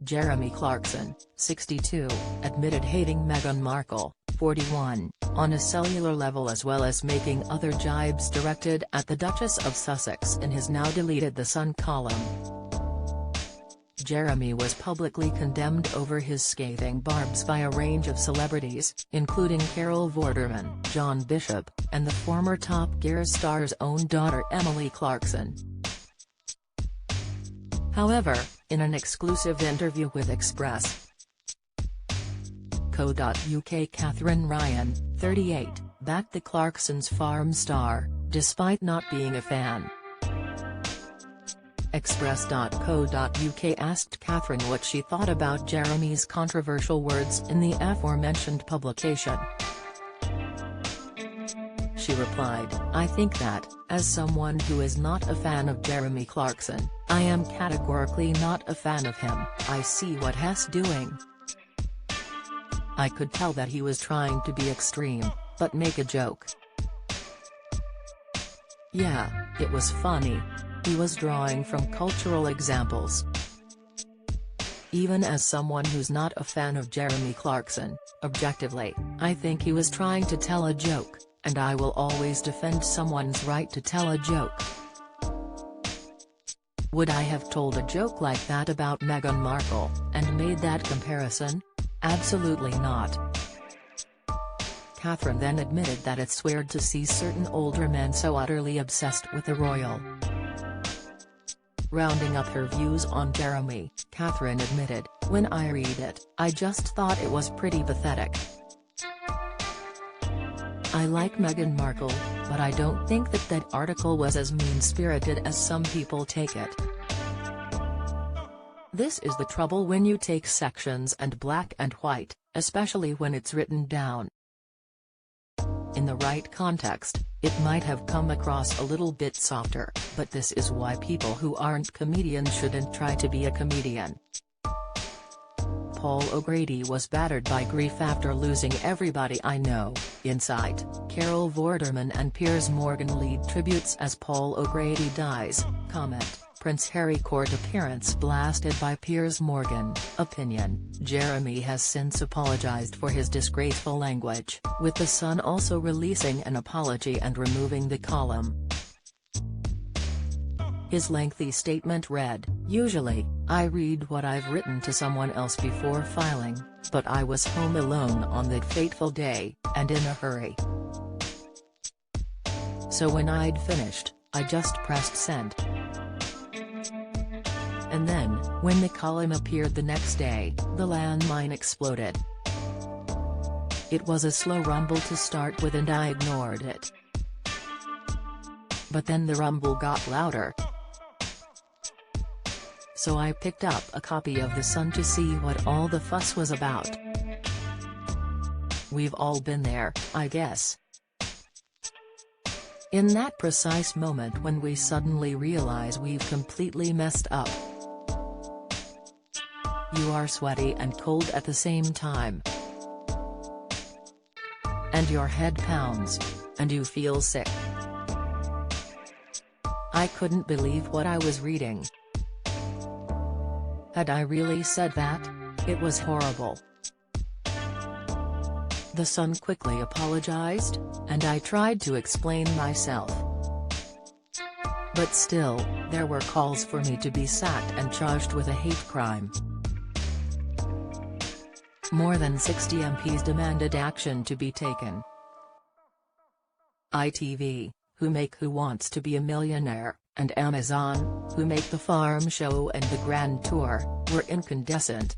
Jeremy Clarkson, 62, admitted hating Meghan Markle, 41, on a cellular level as well as making other jibes directed at the Duchess of Sussex in his now-deleted The Sun column. Jeremy was publicly condemned over his scathing barbs by a range of celebrities, including Carol Vorderman, John Bishop, and the former Top Gear star's own daughter Emily Clarkson. However, in an exclusive interview with Express.co.uk, Katherine Ryan, 38, backed the Clarksons' farm star, despite not being a fan. Express.co.uk asked Katherine what she thought about Jeremy's controversial words in the aforementioned publication. She replied, "I think that, as someone who is not a fan of Jeremy Clarkson, I am categorically not a fan of him. I see what he's doing. I could tell that he was trying to be extreme, but make a joke. Yeah, it was funny. He was drawing from cultural examples. Even as someone who's not a fan of Jeremy Clarkson, objectively, I think he was trying to tell a joke, and I will always defend someone's right to tell a joke. Would I have told a joke like that about Meghan Markle, and made that comparison? Absolutely not." Katherine then admitted that it's weird to see certain older men so utterly obsessed with the royal. Rounding up her views on Jeremy, Katherine admitted, "When I read it, I just thought it was pretty pathetic. I like Meghan Markle, but I don't think that article was as mean-spirited as some people take it. This is the trouble when you take sections and black and white, especially when it's written down. In the right context, it might have come across a little bit softer, but this is why people who aren't comedians shouldn't try to be a comedian." Paul O'Grady was battered by grief after losing "Everybody I Know," Insight, Carol Vorderman and Piers Morgan lead tributes as Paul O'Grady dies. Comment: Prince Harry court appearance blasted by Piers Morgan. Opinion: Jeremy has since apologized for his disgraceful language, with The Sun also releasing an apology and removing the column. His lengthy statement read, "Usually, I read what I've written to someone else before filing, but I was home alone on that fateful day, and in a hurry. So when I'd finished, I just pressed send. And then, when the column appeared the next day, the landmine exploded. It was a slow rumble to start with and I ignored it. But then the rumble got louder. So I picked up a copy of The Sun to see what all the fuss was about. We've all been there, I guess. In that precise moment when we suddenly realize we've completely messed up. You are sweaty and cold at the same time. And your head pounds. And you feel sick. I couldn't believe what I was reading. Had I really said that? It was horrible." The Sun quickly apologized, and I tried to explain myself. But still, there were calls for me to be sacked and charged with a hate crime. More than 60 MPs demanded action to be taken. ITV, who make Who Wants to Be a Millionaire, and Amazon, who make The Farm Show and The Grand Tour, were incandescent.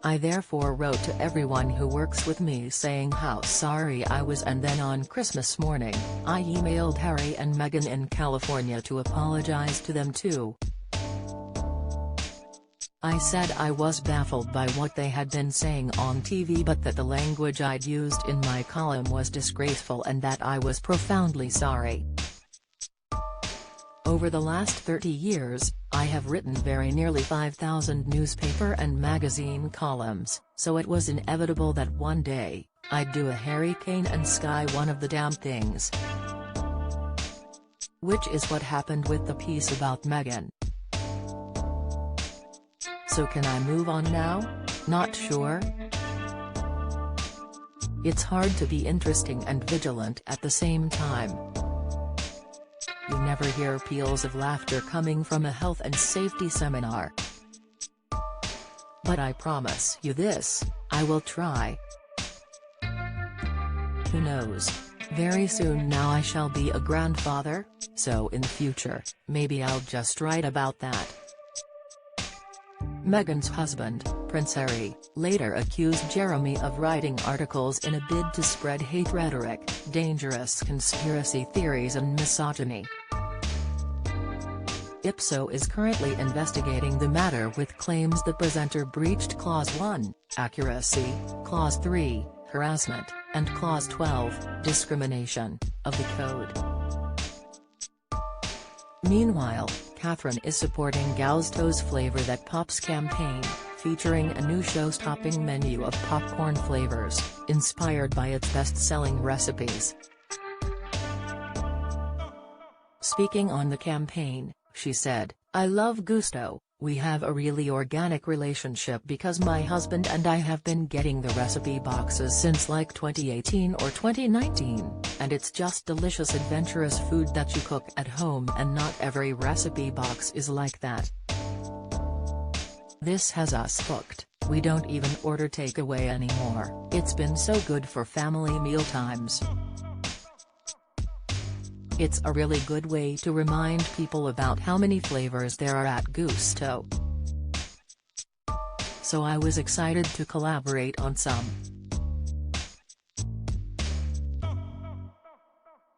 I therefore wrote to everyone who works with me saying how sorry I was, and then on Christmas morning, I emailed Harry and Meghan in California to apologize to them too. I said I was baffled by what they had been saying on TV, but that the language I'd used in my column was disgraceful and that I was profoundly sorry. Over the last 30 years, I have written very nearly 5,000 newspaper and magazine columns, so it was inevitable that one day, I'd do a Harry Kane and Sky one of the damn things. Which is what happened with the piece about Meghan. So can I move on now? Not sure? It's hard to be interesting and vigilant at the same time. You never hear peals of laughter coming from a health and safety seminar. But I promise you this, I will try. Who knows? Very soon now I shall be a grandfather, so in the future, maybe I'll just write about that. Meghan's husband, Prince Harry, later accused Jeremy of writing articles in a bid to spread hate rhetoric, dangerous conspiracy theories and misogyny. Ipso is currently investigating the matter with claims the presenter breached Clause 1, accuracy, Clause 3, harassment, and Clause 12, discrimination, of the Code. Meanwhile, Katherine is supporting Gusteau's Flavor That Pops campaign, featuring a new show-stopping menu of popcorn flavors, inspired by its best-selling recipes. Speaking on the campaign, she said, "I love Gusteau. We have a really organic relationship because my husband and I have been getting the recipe boxes since like 2018 or 2019, and it's just delicious adventurous food that you cook at home, and not every recipe box is like that. This has us hooked. We don't even order takeaway anymore. It's been so good for family mealtimes. It's a really good way to remind people about how many flavors there are at Gusteau. So I was excited to collaborate on some."